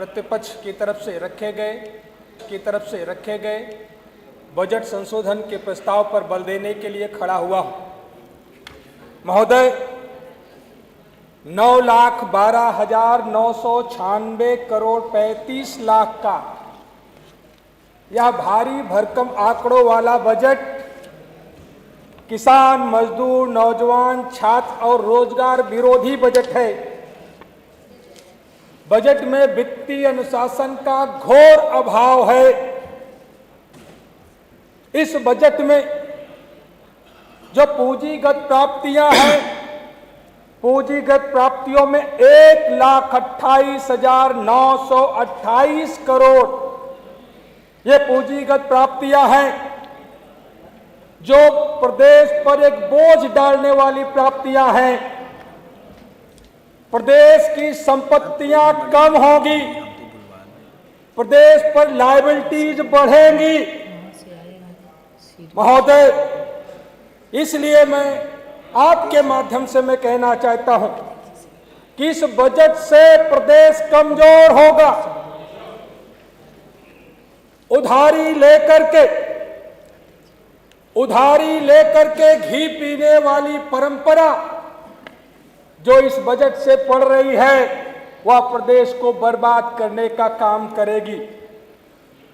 प्रतिपक्ष की तरफ से रखे गए बजट संशोधन के प्रस्ताव पर बल देने के लिए खड़ा हुआ हूं। महोदय, 9,12,996 करोड़ 35 लाख का यह भारी भरकम आंकड़ों वाला बजट किसान, मजदूर, नौजवान, छात्र और रोजगार विरोधी बजट है। बजट में वित्तीय अनुशासन का घोर अभाव है। इस बजट में जो पूंजीगत प्राप्तियां हैं, पूंजीगत प्राप्तियों में 1,28,928 करोड़ ये पूंजीगत प्राप्तियां हैं, जो प्रदेश पर एक बोझ डालने वाली प्राप्तियां हैं। प्रदेश की संपत्तियां कम होगी, प्रदेश पर लायबिलिटीज बढ़ेंगी। महोदय, इसलिए मैं आपके माध्यम से मैं कहना चाहता हूं कि इस बजट से प्रदेश कमजोर होगा। उधारी लेकर के घी पीने वाली परंपरा जो इस बजट से पड़ रही है, वह प्रदेश को बर्बाद करने का काम करेगी।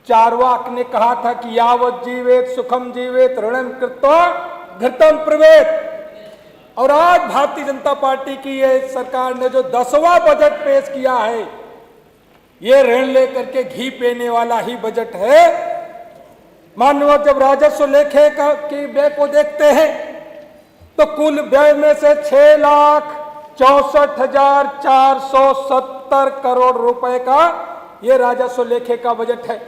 चार्वाक ने कहा था कि यावत जीवेत सुखम जीवेत ऋणम कृत्वा घृतम प्रवेत। और आज भारतीय जनता पार्टी की ये सरकार ने जो 10वां बजट पेश किया है, ये ऋण लेकर के घी पीने वाला ही बजट है। माननीय, जब राजस्व लेखे की व्यय को देखते हैं तो कुल व्यय में से 6,64,470 करोड़ रुपए का ये राजस्व लेखे का बजट है।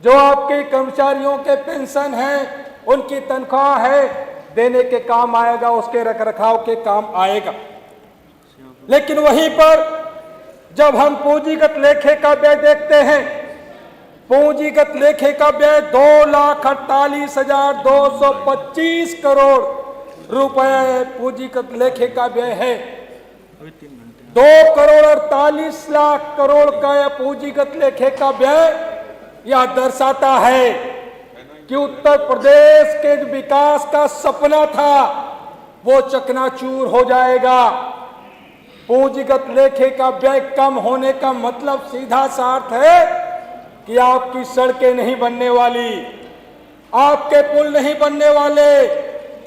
जो आपके कर्मचारियों के पेंशन है, उनकी तनख्वाह है, देने के काम आएगा, उसके रखरखाव के काम आएगा। लेकिन वहीं पर जब हम पूंजीगत लेखे का व्यय देखते हैं, पूंजीगत लेखे का व्यय 2,48,225 करोड़ रुपए पूंजीगत लेखे का व्यय है। 2,48,00,000 करोड़ का यह पूंजीगत लेखे का व्यय यह दर्शाता है कि उत्तर प्रदेश के विकास का सपना था, वो चकनाचूर हो जाएगा। पूंजीगत लेखे का व्यय कम होने का मतलब सीधा सा अर्थ है कि आपकी सड़कें नहीं बनने वाली, आपके पुल नहीं बनने वाले,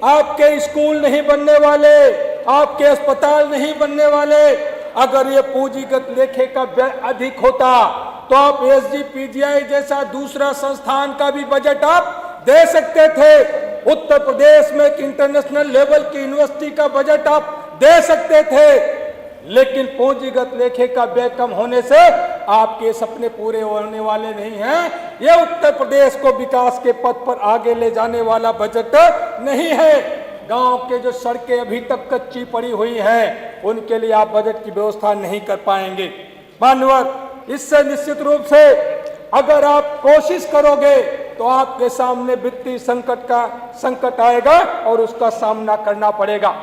आपके स्कूल नहीं बनने वाले, आपके अस्पताल नहीं बनने वाले। अगर ये पूंजीगत लेखे का व्यय अधिक होता तो आप SGPGI जैसा दूसरा संस्थान का भी बजट आप दे सकते थे। उत्तर प्रदेश में एक इंटरनेशनल लेवल की यूनिवर्सिटी का बजट आप दे सकते थे। लेकिन पूंजीगत लेखे का व्यय कम होने से आपके सपने पूरे होने वाले नहीं हैं। यह उत्तर प्रदेश को विकास के पथ पर आगे ले जाने वाला बजट नहीं है। गांव के जो सड़कें अभी तक कच्ची पड़ी हुई हैं, उनके लिए आप बजट की व्यवस्था नहीं कर पाएंगे। माननीय, इससे निश्चित रूप से अगर आप कोशिश करोगे तो आपके सामने वित्तीय संकट आएगा और उसका सामना करना पड़ेगा।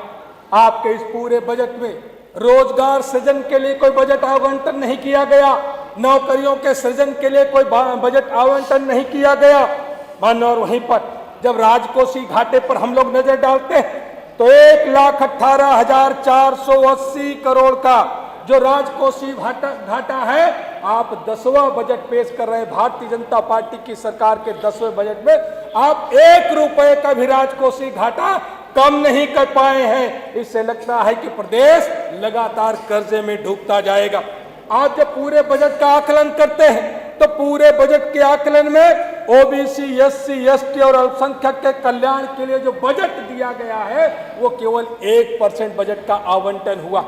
आपके इस पूरे बजट में रोजगार सृजन के लिए कोई बजट आवंटन नहीं किया गया, नौकरियों के सृजन के लिए कोई बजट आवंटन नहीं किया गया। मानो, और वहीं पर जब राजकोषीय घाटे पर हम लोग नजर डालते हैं तो 1,18,480 करोड़ का जो राजकोषीय घाटा है, आप 10वां बजट पेश कर रहे हैं। भारतीय जनता पार्टी की सरकार के 10वें बजट में आप 1 रुपए का भी राजकोषीय घाटा कम नहीं कर पाए हैं। इससे लगता है कि प्रदेश लगातार कर्जे में डूबता जाएगा। आज जब पूरे बजट का आकलन करते हैं तो पूरे बजट के आकलन में OBC, SC, ST और अल्पसंख्यक के कल्याण के लिए जो बजट दिया गया है, वो केवल 1% बजट का आवंटन हुआ।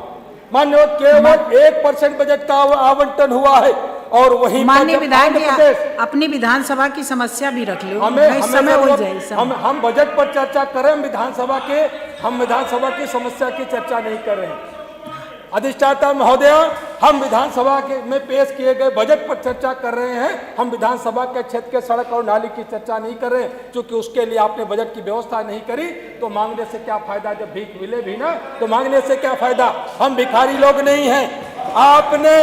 मान्य, केवल 1% बजट का आवंटन हुआ है। और वही माननीय विधायक जी, अपनी विधानसभा की समस्या भी रख लो। हम बजट पर चर्चा कर रहे हैं, हम विधानसभा की समस्या की चर्चा नहीं कर रहे हैं। अधिष्ठाता महोदय, हम विधानसभा में पेश किए गए बजट पर चर्चा कर रहे हैं। हम विधानसभा के क्षेत्र के सड़क और नाली की चर्चा नहीं कर रहे हैं, क्योंकि उसके लिए आपने बजट की व्यवस्था नहीं करी। तो मांगने से क्या फायदा, जब भीख मिले भी ना तो मांगने से क्या फायदा। हम भिखारी लोग नहीं हैं। आपने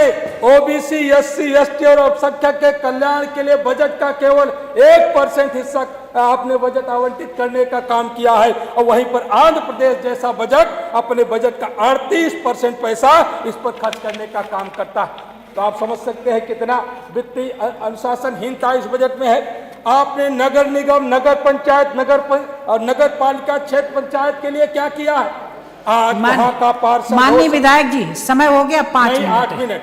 ओबीसी, एससी, एसटी और अल्पसंख्यक के कल्याण के लिए बजट का केवल 1% हिस्सा आपने बजट आवंटित करने का काम किया है, और वहीं पर आंध्र प्रदेश जैसा बजट अपने बजट का 38% पैसा इस पर खर्च करने का काम करता है। तो आप समझ सकते हैं कितना वित्तीय अनुशासनहीनता इस बजट में है। आपने नगर निगम, नगर पंचायत, नगर पालिका क्षेत्र पंचायत के लिए क्या किया है? आज वहां का पार्षद माननीय विधायक जी, समय हो गया 5 मिनट। 8 मिनट,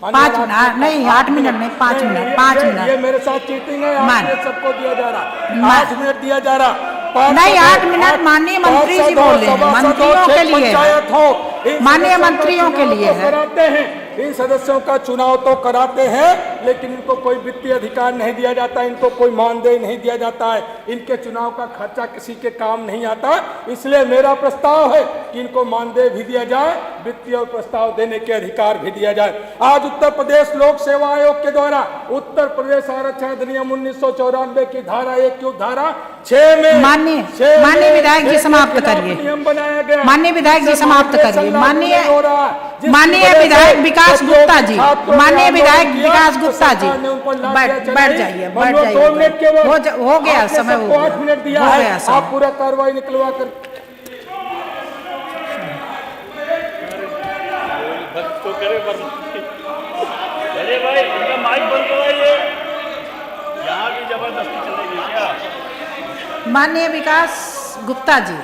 5 नहीं 8 मिनट नहीं 5 मिनट 5 ये मिनट मेरे साथ चीटिंग है। 8 मान- मिनट सबको दिया जा रहा, 8 मिनट दिया जा रहा। नहीं, 8 मिनट माननीय मंत्री जी बोल रहे हैं, मंत्रियों के लिए है। माननीय मंत्रियों के लिए है। कराते हैं, इन सदस्यों का चुनाव तो कराते हैं, लेकिन इनको कोई वित्तीय अधिकार नहीं दिया जाता, इनको कोई मानदेय नहीं दिया जाता है, इनके चुनाव का खर्चा किसी के काम नहीं आता। इसलिए मेरा प्रस्ताव है कि इनको मानदेय भी दिया जाए, वित्तीय प्रस्ताव देने के अधिकार भी दिया जाए। आज उत्तर प्रदेश लोक सेवा आयोग के द्वारा उत्तर प्रदेश आरक्षण अधिनियम 1994 की धारा 1 की धारा 6 में माननीय विधायक जी समाप्त करिए। नियम बनाया गया। माननीय विधायक जी समाप्त करिए। माननीय विधायक विकास गुप्ता जी, माननीय विधायक विकास गुप्ता जी, बैठ जाइए। हो गया समय, हो गया 8 मिनट दिया हो है, गया समय। आप पूरा कार्रवाई निकलवा कर तो करे अरे भाई इनका माइक बंद करवाइए, यहाँ भी जबरदस्ती चलेगी क्या? माननीय विकास गुप्ता जी।